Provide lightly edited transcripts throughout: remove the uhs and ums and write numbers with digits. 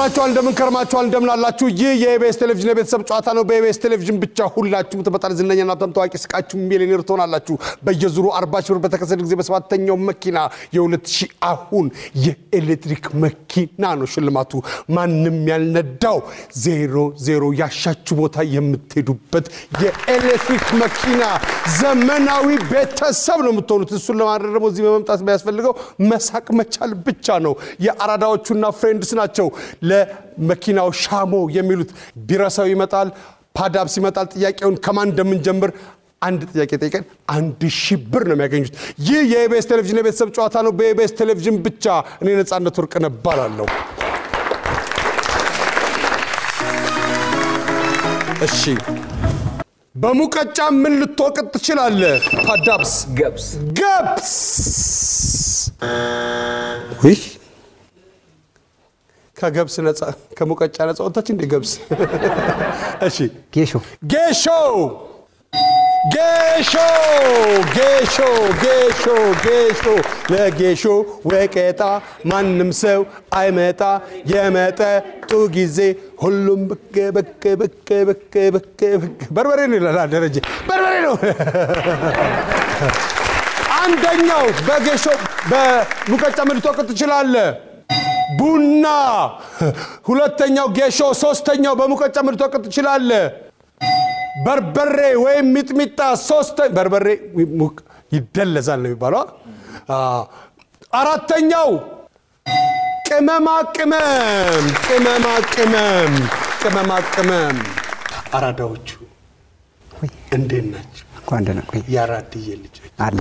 እንደምን ከርማችኋል እንደምን አላችሁ ይህ የኢቢኤስ ቴሌቪዥን የቤተሰብ ጨዋታ ነው በኢቢኤስ ቴሌቪዥን ብቻ ሁላችሁም ተመጣጣኝ ዝነኛና ታዋቂ ስቃችሁ ሚሊዮነር ትሆናላችሁ በየዙሩ 40 ሺህ ብር በተከሰተ ጊዜ በሰባተኛው መኪና የ2000 አሁን የኤሌክትሪክ መኪና ነው ሽልማቱ ማንንም ያልነዳው 00 ያሻችሁ ቦታ የምትሄዱበት የኤሌክትሪክ መኪና ዘመናዊ ቤተሰብ ነው የምትሆኑት እሱን ለማድረግ ደግሞ እዚህ በመምጣት የሚያስፈልገው መሳቅ መቻል ብቻ ነው የአራዳዎቹና ፍሬንድስ ናቸው ለመኪናው ሻሞ የሚሉት ቢራሳው ይመጣል ፓዳብስ ይመጣል ጥያቄውን ከማን እንደምንጀምር አንድ ጥያቄ ጠይቀን 1000 ብር ነው የሚያገኙት ይህ የኢቢኤስ ቴሌቪዥን የቤተሰብ ጨዋታ ነው በኢቢኤስ ቴሌቪዥን ብቻ እኔ ነጻነት ወርቅነህ እባላለሁ እሺ በሙቀጫ ምን ልትወቅጥ ትችላለህ ፓዳብስ ገብስ ወይ ከገብስ ነፃ ከሙቀጫ ነፃ ወጣች እንደ ገብስ እሺ ጌሾ ለጌሾ ወቀጣ ማንም ሰው አይመጣ የመጠጡ ጊዜ ሁሉም በከ በርበሬ ነው ይላል ደረጀ በርበሬ ነው አንደኛው በጌሾ በሙቀጫ ምን ልትወቅጥ ትችላለህ ቡና ሁለተኛው ጌሾ ሶስተኛው በሙቀጫ ምን ልትወቅጥ ትችላለህ በርበሬ ወይ ሚጥሚጣ በርበሬ ይደለዛል ነው የሚባለው አራተኛው ቅመማ ቅመም አራዳዎቹ እንዴት ናቸው እንኳን ደህና ቆይ ያራድዬ ልጆች አለ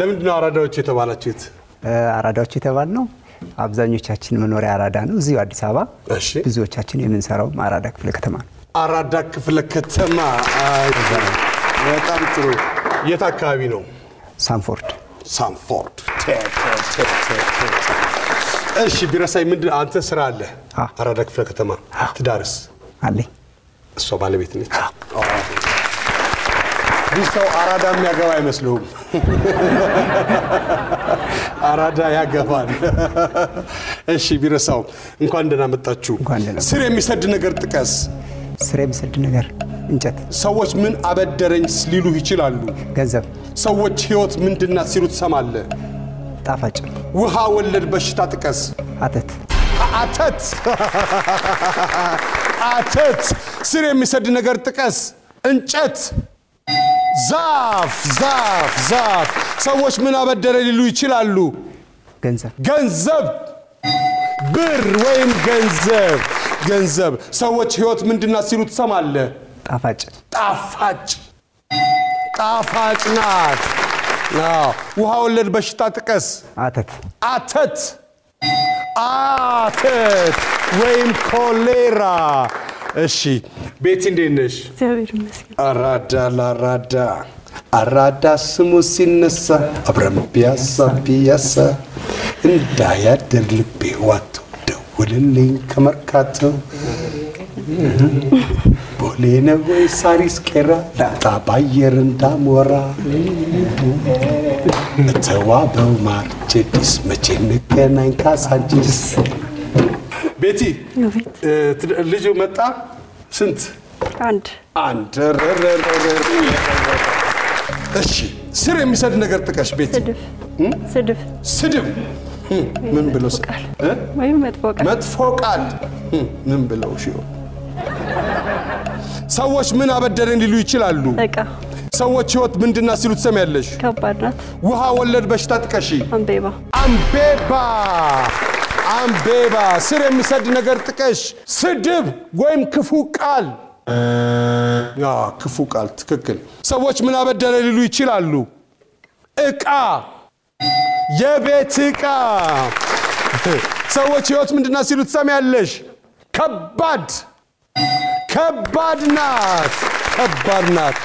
ለምን ነው አራዳዎቹ የተባላችሁት አራዳዎቹ የተባልነው አብዛኞቻችን መኖሪያ አራዳ ነው እዚሁ አዲስ አበባ ብዙዎቻችን የምንሰራው አራዳ ክፍለ ከተማ አራዳ ክፍለ ከተማ በጣም ጥሩ የት አካባቢ ነው ሳንፎርድ እሺ ቢራሳይ ምንድን አንተ ስራ አለ አራዳ ክፍለ ከተማ ትዳርስ አለኝ እሷ ባለቤት ነች ቢሰው አራዳ የሚያገባ አይመስልም አራዳ ያገባል እሺ ቢራሳው እንኳን ደህና መጣችሁ ስር የሚሰድ ነገር ጥቀስ ስር የሚሰድ ነገር እንጨት ሰዎች ምን አበደረኝ ሊሉ ይችላሉ ገንዘብ ሰዎች ህይወት ምንድናት ሲሉ ተሰማለ ጣፋጭ ውሃ ወለድ በሽታ ጥቀስ አተት ስር የሚሰድ ነገር ጥቀስ እንጨት ዛፍ ሰዎች ምን አበደረ ሊሉ ይችላሉ ገንዘብ ብር ወይም ገንዘብ ሰዎች ህይወት ምንድናት ሲሉ ተሰማለ ጣፋጭ ናት ውሃ ወለድ በሽታ ጥቀስ አተት ወይም ኮሌራ እሺ ቤት እንዴት ነሽ እግዚአብሔር ይመስገን አራዳ ስሙ ሲነሳ አብረን ፒያሳ እንዳያደር ልቤ ዋቶ ደውልልኝ ከመርካቶ ቦሌ ነው ወይ ሳሪስ ቄራ ጣባየር እንዳሞራ ተዋበው ማርቼዲስ መቼ እንገናኝ ካሳንቺስ ቤቲ ልጅ መጣ ስንት አንድ እሺ ስር የሚሰድ ነገር ጥቀሽ ቤቲ ስድብ ምን ብለው ወይ መጥፎ ቃል ምን ብለው ሽዮ ሰዎች ምን አበደረን ሊሉ ይችላሉ እቃ ሰዎች ህይወት ምንድና ሲሉ ተሰማያለሽ ከባድ ናት ውሃ ወለድ በሽታ ጥቀሺ አንቤባ ስር የሚሰድ ነገር ጥቀሽ ስድብ ወይም ክፉ ቃል ክፉ ቃል ትክክል ሰዎች ምን አበደረ ሊሉ ይችላሉ እቃ የቤት እቃ ሰዎች ህይወት ምንድና ሲሉ ተሰማያለሽ ከባድ ናት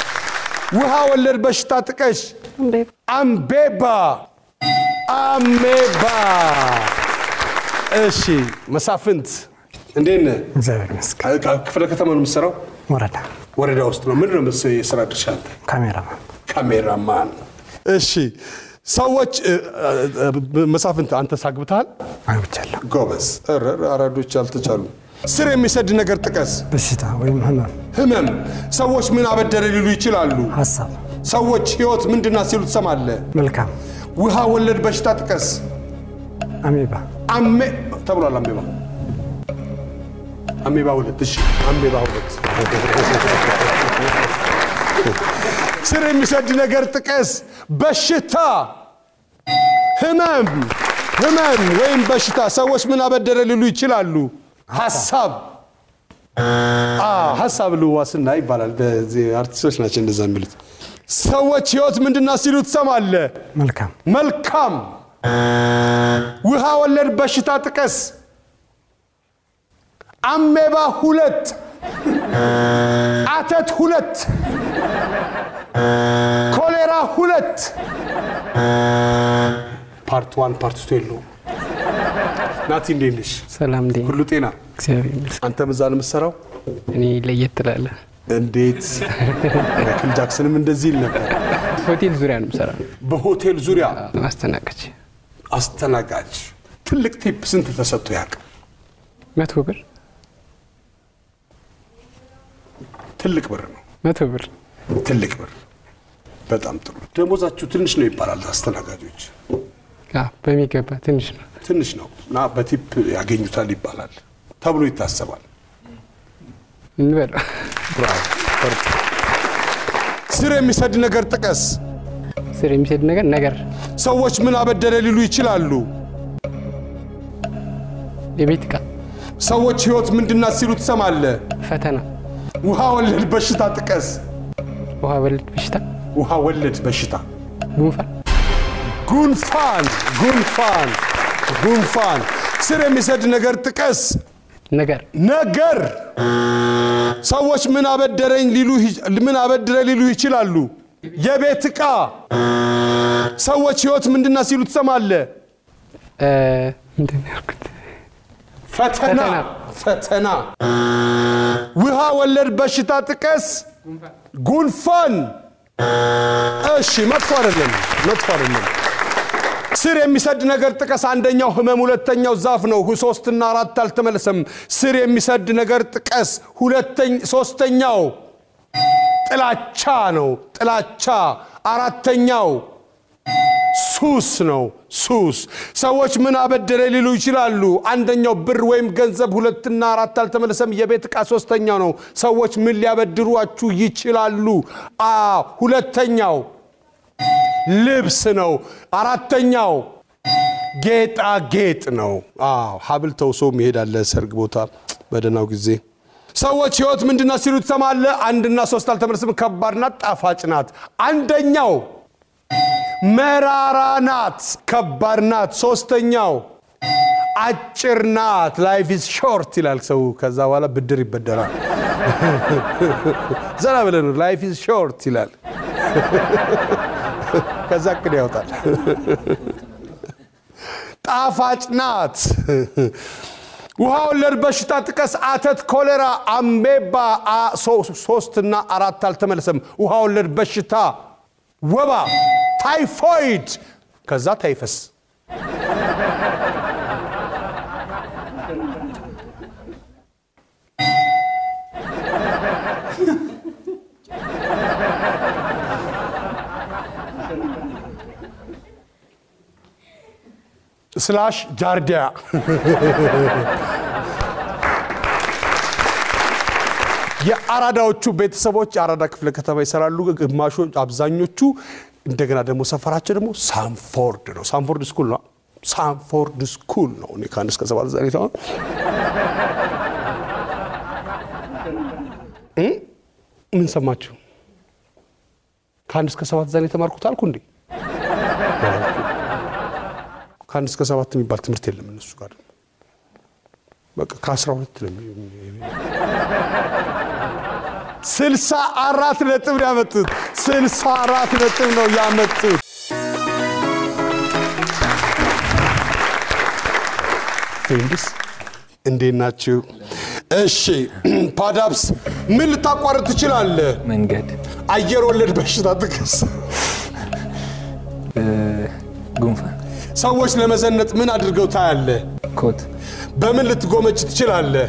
ውሃ ወለድ በሽታ ጥቀሽ አሜባ እሺ መሳፍንት እንዴት ነህ እግዚአብሔር ይመስገን ክፍለ ከተማ ነው የምትሰራው ወረዳ ውስጥ ነው ምንድነው የስራ ድርሻ ካሜራማን እሺ ሰዎች መሳፍንት አንተ ሳግብታል አይውቻለሁ ጎበዝ አራዶች አልተቻሉ ስር የሚሰድ ነገር ጥቀስ በሽታ ወይም ህመም ሰዎች ምን አበደረ ሊሉ ይችላሉ ሐሳብ ሰዎች ህይወት ምንድና ሲሉ ተሰማለ መልካም ውሃ ወለድ በሽታ ጥቀስ አሜባ ተብሏል አሜባ ሁለት እሺ አሜባ ሁለት ስር የሚሰድ ነገር ጥቀስ በሽታ ህመም ወይም በሽታ ሰዎች ምን አበደረ ሊሉ ይችላሉ ሐሳብ ልዋስና ይባላል በዚህ አርቲስቶች ናቸው እንደዛ የሚሉት ሰዎች ህይወት ምንድና ሲሉ ተሰማለ መልካም ውሃ ወለድ በሽታ ጥቀስ አሜባ ሁለት አተት ሁለት ኮሌራ ሁለት ፓርት 1 ፓርት 2 የለው ናቲ እንዴንሽ ሰላም እንዴ ሁሉ ጤና እግዚአብሔር ይመስገን አንተ መዛን መስራው እኔ ለየት ትላለ እንዴት ማይክል ጃክሰንም እንደዚህ ይል ነበር ሆቴል ዙሪያ ነው ሰራ በሆቴል ዙሪያ አስተናጋጅ ትልቅ ቲፕ ስንት ተሰጥቶ ያቅ 100 ብር ትልቅ ብር ነው 100 ብር ትልቅ ብር በጣም ጥሩ ደሞዛችሁ ትንሽ ነው ይባላል አስተናጋጆች በሚገባ ትንሽ ነው እና በቲፕ ያገኙታል ይባላል ተብሎ ይታሰባል እንበል ስር የሚሰድ ነገር ጥቀስ ስር የሚሰድ ነገር ሰዎች ምን አበደረ ሊሉ ይችላሉ የቤት ዕቃ ሰዎች ህይወት ምንድና ሲሉ ተሰማለ ፈተና ውሃ ወለድ በሽታ ጥቀስ ውሃ ወለድ በሽታ ጉንፋን ስር የሚሰድ ነገር ጥቀስ ነገር ሰዎች ምን አበደረ ሊሉ ይችላሉ የቤት ዕቃ ሰዎች ህይወት ምንድና ሲሉ ተሰማለ ፈተና ውሃ ወለድ በሽታ ጥቀስ ጉንፋን እሺ መጥፎ አይደለም ስር የሚሰድ ነገር ጥቀስ አንደኛው ህመም ሁለተኛው ዛፍ ነው ሶስትና አራት አልተመለሰም ስር የሚሰድ ነገር ጥቀስ ሶስተኛው ጥላቻ ነው አራተኛው ሱስ ነው ሰዎች ምን አበደረ ሊሉ ይችላሉ አንደኛው ብር ወይም ገንዘብ ሁለትና አራት አልተመለሰም የቤት ዕቃ ሶስተኛው ነው ሰዎች ምን ሊያበድሩአችሁ ይችላሉ ሁለተኛው ልብስ ነው አራተኛው ጌጣጌጥ ነው ሀብል ተውሶ ይሄዳል ሰርግ ቦታ በደናው ጊዜ ሰዎች ህይወት ምንድና ሲሉ ተሰማለ አንድና ሶስት አልተመለሰም ከባድና ጣፋጭናት አንደኛው መራራናት ከባድናት ሶስተኛው አጭርናት ላይፍ ኢዝ ሾርት ይላል ሰው ከዛ በኋላ ብድር ይበደራል ዘና ብለን ላይፍ ኢዝ ሾርት ይላል ከዛ ቅድ ያወጣል ጣፋጭናት ውሃ ወለድ በሽታ ጥቀስ አተት ኮሌራ አሜባ ሶስትና አራት አልተመለሰም ውሃ ወለድ በሽታ ወባ ታይፎይድ ከዛ ታይፈስ ስላሽ ጃርዲያ የአራዳዎቹ ቤተሰቦች አራዳ ክፍለ ከተማ ይሰራሉ ግማሾች አብዛኞቹ እንደገና ደግሞ ሰፈራቸው ደግሞ ሳንፎርድ ነው ሳንፎርድ ስኩል ነው እኔ ካንስ ከሰባል ዛሬታው ምን ሰማችሁ ካንስ ከሰባት ዛሬ ተማርኩት አልኩ እንዴ ካንስ ከሰባት የሚባል ትምህርት የለም እነሱ ጋር በቃ ከ12 ነው 64 ነጥብ ያመጡት 64 ነጥብ ነው ያመጡት ፍሬንድስ እንዴናችሁ እሺ ፓዳፕስ ምን ልታቋርጥ ትችላለህ መንገድ አየር ወለድ በሽታ ጥቀስ ጉንፋን ሰዎች ለመዘነጥ ምን አድርገው ታያለህ? ኮት በምን ልትጎመጅ ትችላለህ?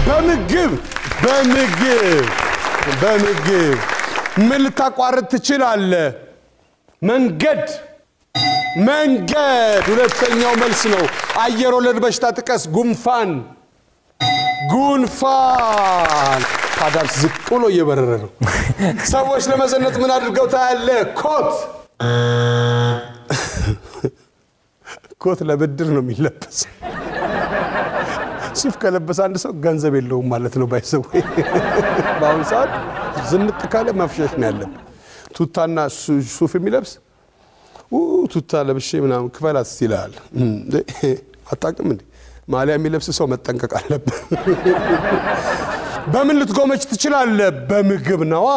በምግብ ምን ልታቋርጥ ትችላለህ? መንገድ ሁለተኛው መልስ ነው። አየር ወለድ በሽታ ጥቀስ። ጉንፋን ታዳልስ ዝቅ ብሎ እየበረረ ነው። ሰዎች ለመዘነጥ ምን አድርገው ታያለህ? ኮት ለብድር ነው የሚለበስ። ሱፍ ከለበሰ አንድ ሰው ገንዘብ የለውም ማለት ነው። ባይሰው በአሁኑ ሰዓት ዝንጥ ካለ መፍሸሽ ነው ያለብን። ቱታና ሱፍ የሚለብስ ቱታ ለብሼ ምናምን ክፈላት ይላል። አታውቅም እንዴ? ማሊያ የሚለብስ ሰው መጠንቀቅ አለበት። በምን ልትጎመጅ ትችላለህ? በምግብ ነዋ።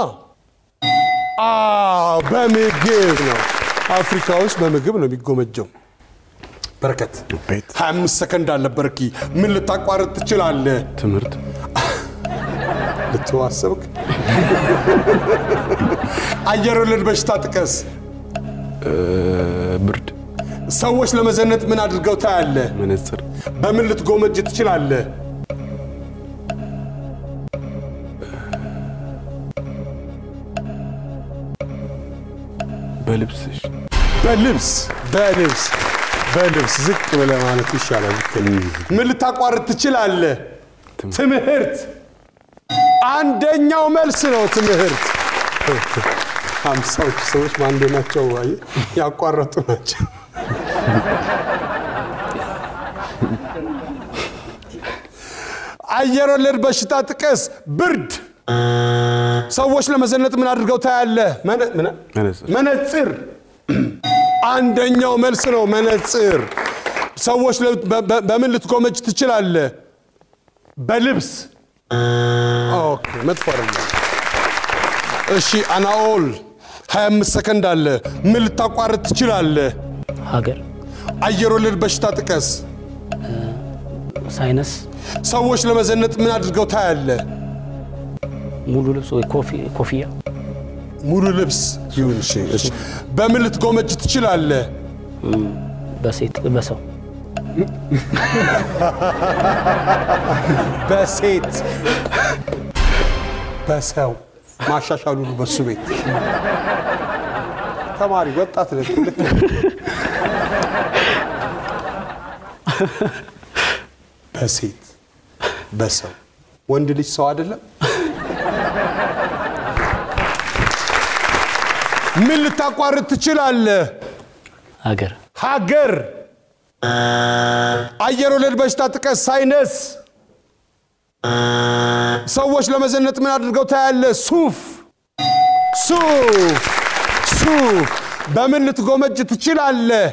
በምግብ ነው። አፍሪካ ውስጥ በምግብ ነው የሚጎመጀው። በረከት 25 ሰከንድ አለ። በርኪ ምን ልታቋርጥ ትችላለህ? ትምህርት ልትዋሰብክ። አየር ወለድ በሽታ ጥቀስ። ብርድ ሰዎች ለመዘነጥ ምን አድርገው ታያለህ? መነጽር በምን ልትጎመጅ ትችላለህ? በልብስ ዝቅ ብለህ ማለት ይሻላል። ምን ልታቋርጥ ትችላለህ? ትምህርት አንደኛው መልስ ነው። ትምህርት 50 ሰዎች ማንዴ ናቸው ያቋረጡ ናቸው። አየር ወለድ በሽታ ጥቀስ። ብርድ ሰዎች ለመዘነጥ ምን አድርገው ታያለህ? መነጽር አንደኛው መልስ ነው። መነጽር ሰዎች በምን ልትጎመጅ ትችላለህ? በልብስ። ኦኬ መጥፎ አይደለም። እሺ አናኦል 25 ሰከንድ አለ። ምን ልታቋርጥ ትችላለህ? ሀገር አየር ወለድ በሽታ ጥቀስ። ሳይነስ ሰዎች ለመዘነጥ ምን አድርገው ታያለህ? ሙሉ ልብስ ወይ ኮፍያ ሙሉ ልብስ ይሁን። እሺ በምን ልትጎመጅ ትችላለህ? በሰው በሰው ማሻሻሉ ነው። በሱ ቤት ተማሪ ወጣት ልክ በሰው ወንድ ልጅ ሰው አይደለም። ምን ልታቋርጥ ትችላለህ? ሀገር አየር ወለድ በሽታ ጥቀስ። ሳይነስ ሰዎች ለመዘነጥ ምን አድርገው ታያለህ? ሱፍ በምን ልትጎመጅ ትችላለህ?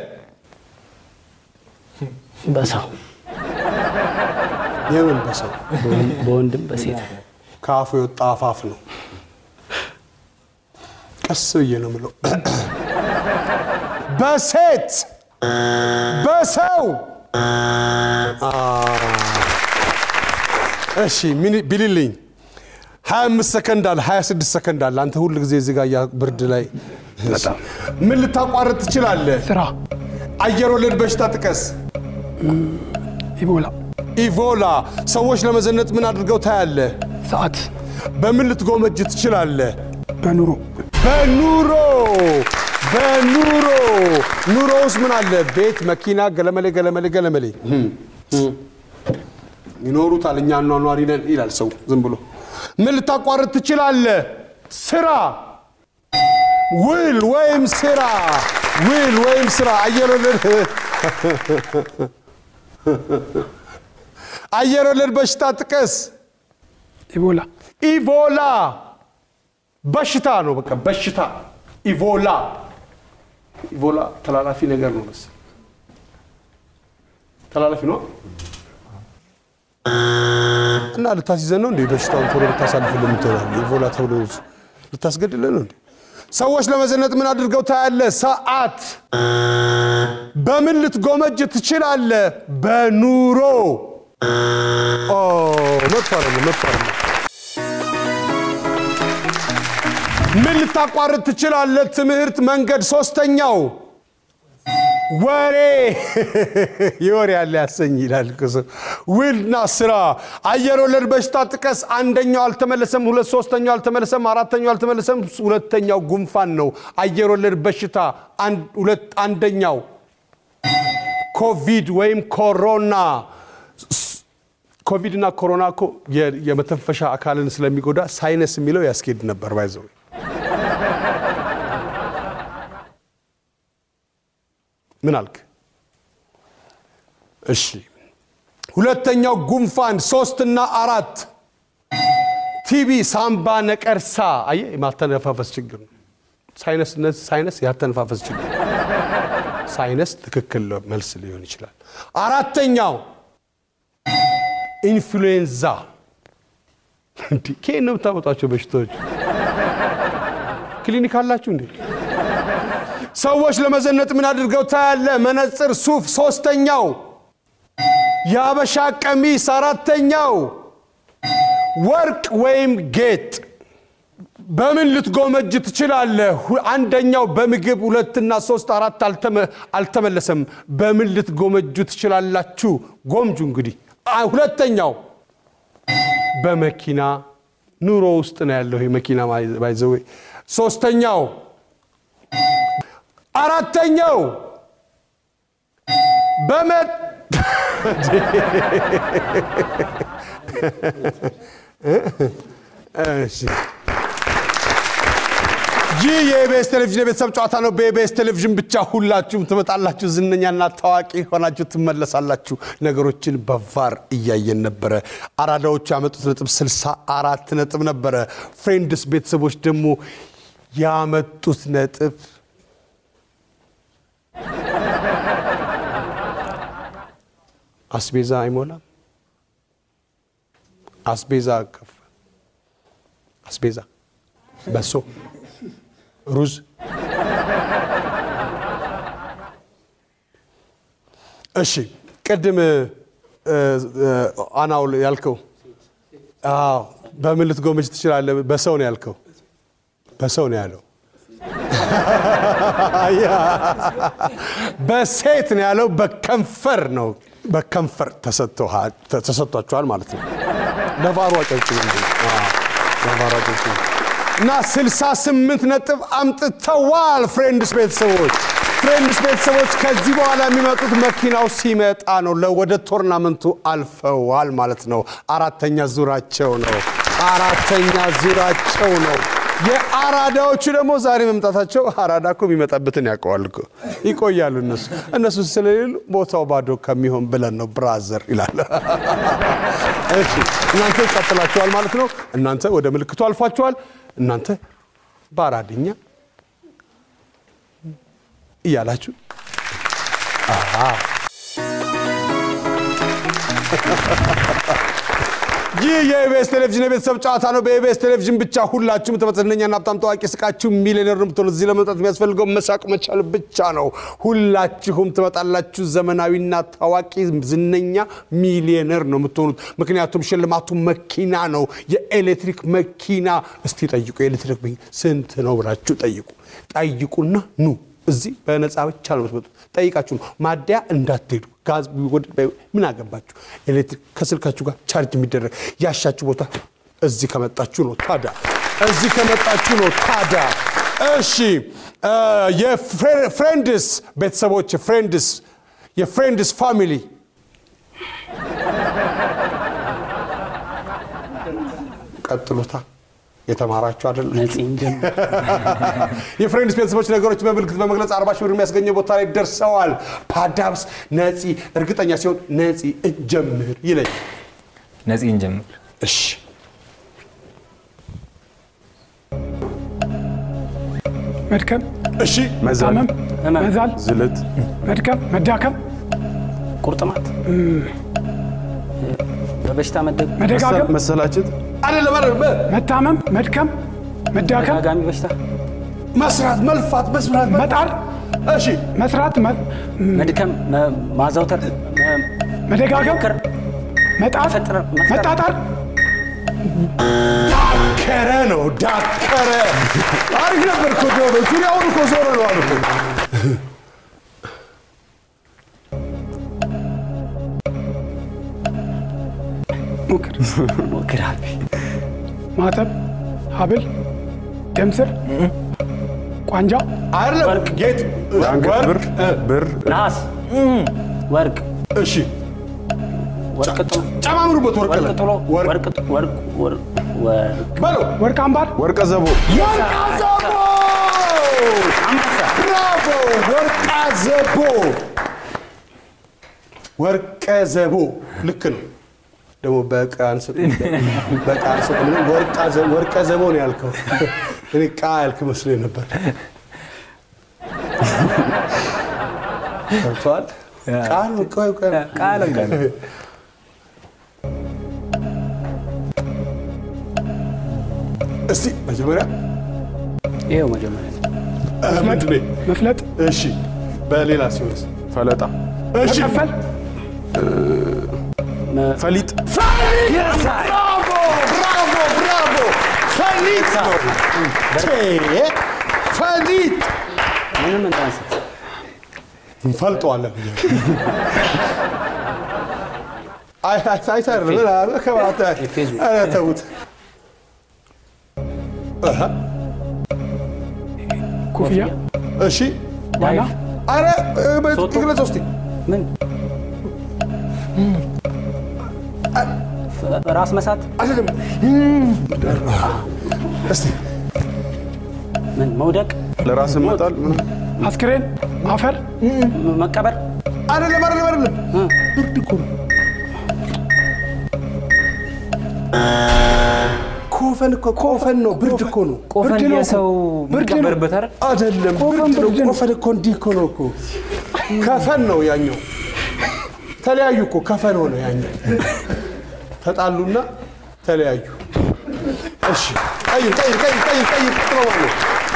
በሰው የምን በሰው? በወንድም በሴት ካፉ የወጣ አፋፍ ነው። ቀስ ብዬ ነው የምለው። በሰው እሺ ምን ቢልልኝ 25 ሰከንድ አለ። 26 ሰከንድ አለ። አንተ ሁሉ ጊዜ እዚህ ጋር ብርድ ላይ ምን ልታቋርጥ ትችላለህ? ስራ አየር ወለድ በሽታ ጥቀስ። ኢቦላ ሰዎች ለመዘነጥ ምን አድርገው ታያለህ? ሰዓት በምን ልትጎመጅ ትችላለህ? በኑሮ ኑሮ ውስጥ ምን አለ? ቤት፣ መኪና፣ ገለመሌ ይኖሩታል። እኛ ኗኗሪ ነን ይላል ሰው ዝም ብሎ። ምን ልታቋርጥ ትችላለህ? ስራ ውል ወይም ስራ አየር ወለድ በሽታ ጥቀስ። ኢቦላ በሽታ ነው። በቃ በሽታ ኢቦላ ተላላፊ ነገር ነው መሰለኝ። ተላላፊ ነው እና ልታስይዘን ነው እንዴ? በሽታውን ቶሎ ልታሳልፍልን ትላለህ። ኢቦላ ተብሎ ልታስገድለን ነው እንዴ? ሰዎች ለመዘነጥ ምን አድርገው ታያለህ? ሰዓት በምን ልትጎመጅ ትችላለህ? በኑሮ መጥፎ አይደለም። ምን ልታቋርጥ ትችላለህ? ትምህርት፣ መንገድ። ሶስተኛው ወሬ ይወሬ ያለ ያሰኝ ይላል ከሰ ውልና ስራ። አየር ወለድ በሽታ ጥቀስ። አንደኛው አልተመለሰም፣ ሶስተኛው አልተመለሰም፣ አራተኛው አልተመለሰም፣ ሁለተኛው ጉንፋን ነው። አየር ወለድ በሽታ አንደኛው ኮቪድ ወይም ኮሮና። ኮቪድ እና ኮሮና እኮ የመተንፈሻ አካልን ስለሚጎዳ ሳይነስ የሚለው ያስኬድ ነበር ባይዘው። ምን አልክ? እሺ ሁለተኛው ጉንፋን። 3 እና 4 ቲቢ፣ ሳምባ ነቀርሳ። አየ ማተነፋፈስ ችግር ነው። ሳይነስ ያተነፋፈስ ችግር። ሳይነስ ትክክል መልስ ሊሆን ይችላል። አራተኛው ኢንፍሉዌንዛ። ከየት ነው የምታመጣቸው በሽታዎች? ክሊኒክ አላችሁ እንዴ? ሰዎች ለመዘነጥ ምን አድርገው ታያለ? መነጽር፣ ሱፍ። ሶስተኛው የአበሻ ቀሚስ። አራተኛው ወርቅ ወይም ጌጥ። በምን ልትጎመጅ ትችላለህ? አንደኛው በምግብ፣ 2 እና 3 4 አልተመለሰም። በምን ልትጎመጁ ትችላላችሁ? ጎምጁ እንግዲህ። ሁለተኛው በመኪና ኑሮ ውስጥ ነው ያለው መኪና ባይዘው። ሶስተኛው አራተኛው ይህ የኢቢኤስ ቴሌቪዥን የቤተሰብ ጨዋታ ነው። በኢቢኤስ ቴሌቪዥን ብቻ ሁላችሁም ትመጣላችሁ፣ ዝነኛና ታዋቂ ሆናችሁ ትመለሳላችሁ። ነገሮችን በቫር እያየን ነበረ። አራዳዎቹ ያመጡት ነጥብ 64 ነጥብ ነበረ። ፍሬንድስ ቤተሰቦች ደግሞ ያመጡት ነጥብ አስቤዛ አይሞላም። አስቤዛ ከፍ አስቤዛ በሶ ሩዝ እሺ ቅድም አናው ያልከው በምን ልትጎመጅ ትችላለህ? በሰው ነው ያልከው። በሰው ነው ያለው። በሴት ነው ያለው። በከንፈር ነው። በከንፈር ተሰጥቷቸዋል ማለት ነው። ለቫሩ አጨብጭቡ እንዴ! ለቫሩ አጨብጭቡ። እና 68 ነጥብ አምጥተዋል ፍሬንድስ ቤተሰቦች። ፍሬንድስ ቤተሰቦች ከዚህ በኋላ የሚመጡት መኪናው ሲመጣ ነው። ወደ ቶርናመንቱ አልፈዋል ማለት ነው። አራተኛ ዙራቸው ነው። የአራዳዎቹ ደግሞ ዛሬ መምጣታቸው አራዳ እኮ የሚመጣበትን ያውቀዋል እኮ። ይቆያሉ እነሱ ስለሌሉ ቦታው ባዶ ከሚሆን ብለን ነው ብራዘር ይላል። እሺ እናንተ ቀጥላችኋል ማለት ነው። እናንተ ወደ ምልክቱ አልፋችኋል። እናንተ በአራድኛ እያላችሁ ይህ የኢቢኤስ ቴሌቪዥን የቤተሰብ ጨዋታ ነው። በኢቢኤስ ቴሌቪዥን ብቻ ሁላችሁም ተመጽነኛና በጣም ታዋቂ ስቃችሁ ሚሊዮነር ነው የምትሆኑት። እዚህ ለመምጣት የሚያስፈልገው መሳቅ መቻል ብቻ ነው። ሁላችሁም ትመጣላችሁ። ዘመናዊና ታዋቂ ዝነኛ ሚሊዮነር ነው የምትሆኑት። ምክንያቱም ሽልማቱ መኪና ነው፣ የኤሌክትሪክ መኪና። እስቲ ጠይቁ፣ የኤሌክትሪክ መኪና ስንት ነው ብላችሁ ጠይቁና ኑ። እዚህ በነፃ ብቻ ነው የምትመጡት። ጠይቃችሁ ነው። ማደያ እንዳትሄዱ። ጋዝ ምን አገባችሁ? ኤሌክትሪክ ከስልካችሁ ጋር ቻርጅ የሚደረግ ያሻችሁ ቦታ እዚህ ከመጣችሁ ነው ታዲያ። እሺ የፍሬንድስ ቤተሰቦች የፍሬንድስ ፋሚሊ ቀጥሉታ። የተማራችሁ አይደል? የፍሬንድስ ቤተሰቦች ነገሮች በምልክት በመግለጽ 40 ሺህ ብር የሚያስገኘው ቦታ ላይ ደርሰዋል። ፓዳብስ ነፂ እርግጠኛ ሲሆን ነፂ እንጀምር ይለኝ። ነፂ እንጀምር። እሺ መድከም። እሺ መዛመም፣ መዛል፣ ዝለት፣ መድከም፣ መዳከም፣ ቁርጥማት፣ በበሽታ መደጋገም፣ መሰላቸት አይደለም አይደለም። መታመም፣ መድከም፣ መዳከም፣ ጋሚ በሽታ፣ መስራት፣ መልፋት፣ መስራት፣ መጣር። እሺ መስራት፣ መድከም፣ ማዛውተር፣ መደጋገም፣ መጣር፣ መጣጣር፣ ዳከረ ነው ዳከረ አሪፍ ነበር እኮ ጆሮ ዙሪያውን እኮ ዞረ ነው አልኩ ሞክር ማተብ ሀብል ደምስር ቋንጃ አይደለም ጌጥ ወርቅ ብር ነሐስ ወርቅ እሺ ወርቅ ጥሎ ጨማምሩበት ወርቅ ወርቅ ጥሎ ወርቅ ወርቅ በለው ወርቅ አምባር ወርቀ ዘቦ ወርቅ ዘቦ ብራቮ ወርቅ ዘቦ ወርቅ ዘቦ ልክ ነው ደግሞ በቃን ወርቅ ዘቦ ነው ያልከው እኔ ቃልክ መስሎኝ ነበር ታውቃል ቃል እስቲ መጀመሪያ ይሄው መጀመሪያ መፍለጥ እሺ በሌላ ሲሆንስ ፈለጣ እሺ መከፈል ፈሊጥ ብራቮ ፈሊጥ ነው ፈሊጥ ምንም እንዳንስት እንፈልጠዋለን አይታርም ከባታ ተውት ኮፍያ እሺ ዋና አረ በትግለ ሶስቲ ምን ራስ መሳት አይደለም እስቲ ምን መውደቅ ለራስ መጣል አስክሬን አፈር መቀበር አይደለም ብርድ እኮ ነው ኮፈን ነው ብርድ እኮ ነው ቆፈን የሰው የሚቀበርበት አይደለም ብርድ ነው ኮፈን እኮ እንዲህ እኮ ነው እኮ ከፈን ነው ያኛው ተለያዩ እኮ ከፈን ሆነ ያኛው ተጣሉና ተለያዩ እሺ ቀይ ጥሩ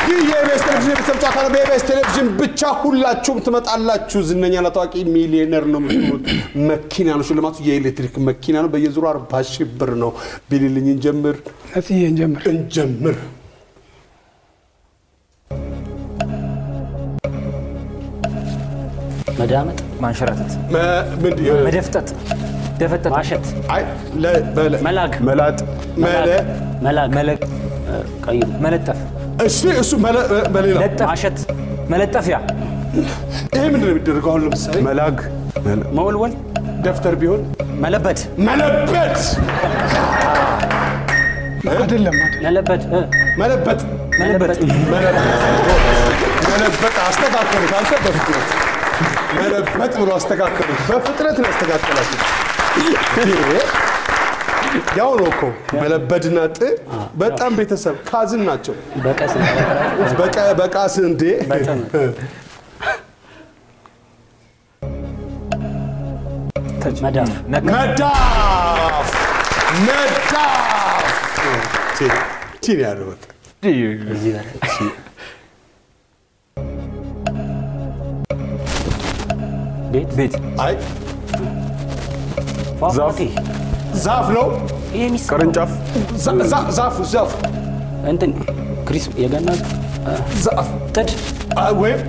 ይህ የኢቢኤስ ቴሌቪዥን የቤተሰብ ጨዋታ ነው በኢቢኤስ ቴሌቪዥን ብቻ ሁላችሁም ትመጣላችሁ ዝነኛና ታዋቂ ሚሊዮነር ነው የምትሆኑት መኪና ነው ሽልማቱ የኤሌክትሪክ መኪና ነው በየዙሩ 40,000 ብር ነው ቢልልኝ እንጀምር መዳመጥ ማንሸራተት መደፍጠጥ ደፈጠጥ ማሸት አይ መላግ መላጥ መላግ ቀይ መለጠፍ እሱ በሌላ ማሸት መለጠፊያ ይሄ ምንድነው የሚደረገው አሁን ለምሳሌ መላግ መወልወል ደፍተር ቢሆን መለበድ አይደለም መለበጥ አስተካከሉት አንተ በፍጥነት መለበጥ ብሎ አስተካከሉት በፍጥነት ነው አስተካከላችሁ ያው ነው እኮ መለበድና በጣም ቤተሰብ ካዝን ናቸው በቃስ እንዴ መዳፍ ቲኒ ያለው በቃ ቤት አይ ዛፍ ነው ቅርንጫፍ ዛፍ እንትን ክሪስ የገና ዛፍ ጥድ ወይም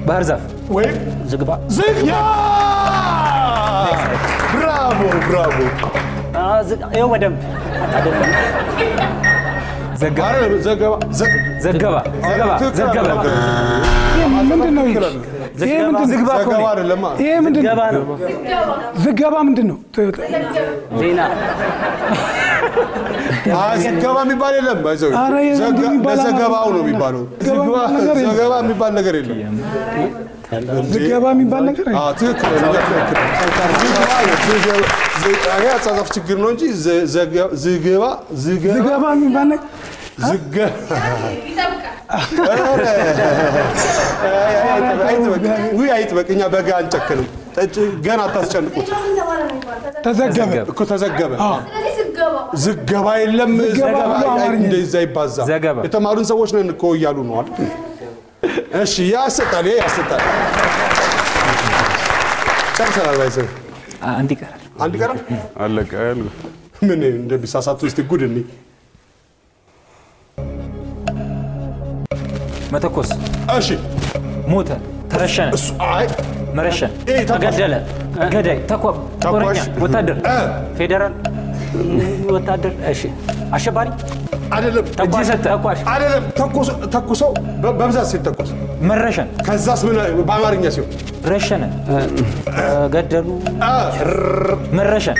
ባህር ዛፍ ወይም ዝግባ ብራቮ ይኸው በደንብ ዘገባ ምንድን ነው ዝገባ ምንድን ነው ዜና ዝገባ የሚባል የለም ዘገባው ነው የሚባለው ዘገባ የሚባል ነገር የለም ዝገባ የሚባል ነገር ትክክል አጻጻፍ ችግር ነው እንጂ ዝገባ የሚባል ነገር አይጥበቅ እኛ በጋ አንጨክንም ገና አታስጨንቁት ተዘገበ ዝገባ የለም እንደዛ ይባዛ የተማሩን ሰዎች ነን እኮ እያሉ ነው አይደል እሺ ያሰጣል ጨርሰናል ባይዘው አንድ ይቀራል አለቀ ምን እንደሚሳሳቱ እስቲ ጉድ እንይ መተኮስ እሺ ሞተ ተረሸነ እሱ አይ መረሸን ተኳሽ። ተገደለ ገዳይ ጦረኛ ወታደር ፌደራል ወታደር እሺ አሸባሪ አይደለም ተኳሽ ተኳሽ አይደለም ተኩሶ በብዛት ሲተኮስ መረሸን ከዛስ ምን በአማርኛ ሲሆን ረሸነ ገደሉ መረሸን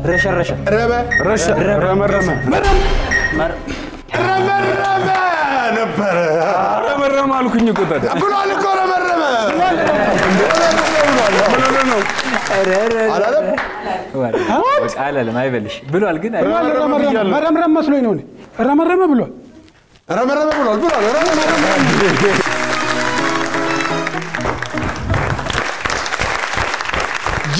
ረሸረሸ ረበ ረመረመ ረመረመ ነበር ረመረመ አልኩኝ እኮ ታዲያ ብሏል እኮ ረመረመ አላለም አላለም አይበልሽ ብሏል ግን ረመረመ መስሎኝ ነው ረመረመ ብሏል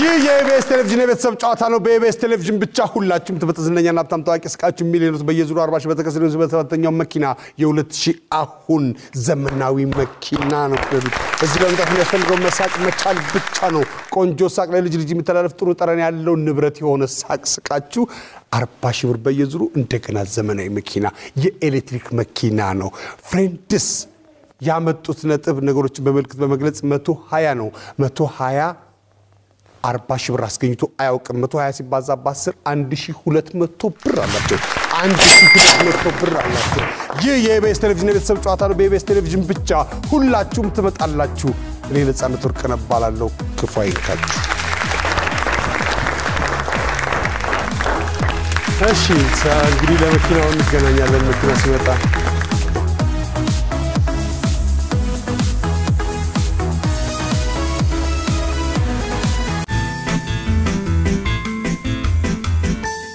ይህ የኢቢኤስ ቴሌቪዥን የቤተሰብ ጨዋታ ነው። በኢቢኤስ ቴሌቪዥን ብቻ ሁላችሁም ትበተዝነኛና ሀብታም ታዋቂ ስቃችሁ ሚሊዮኖች በየዙሩ 40 ሺህ በተከሰለ በተባተኛው መኪና የ2000 አሁን ዘመናዊ መኪና ነው። እዚህ ለምጣት የሚያስፈልገው መሳቅ መቻል ብቻ ነው። ቆንጆ ሳቅ ለልጅ ልጅ የሚተላለፍ ጥሩ ጠረን ያለው ንብረት የሆነ ሳቅ ስቃችሁ 40 ሺህ ብር በየዙሩ እንደገና ዘመናዊ መኪና የኤሌክትሪክ መኪና ነው። ፍሬንድስ ያመጡት ነጥብ ነገሮችን በመልክት በመግለጽ 120 ነው። 120 40 ሺህ ብር አስገኝቶ አያውቅም። 120 ሲባዛ በ10 1200 ብር አላቸው። 1200 ብር አላቸው። ይህ የኢቢኤስ ቴሌቪዥን የቤተሰብ ጨዋታ ነው። በኢቢኤስ ቴሌቪዥን ብቻ ሁላችሁም ትመጣላችሁ። እኔ ነፃነት ወርቅነህ እባላለሁ። ክፉ አይንካችሁ። እሺ እንግዲህ ለመኪናው እንገናኛለን። መኪና ሲመጣ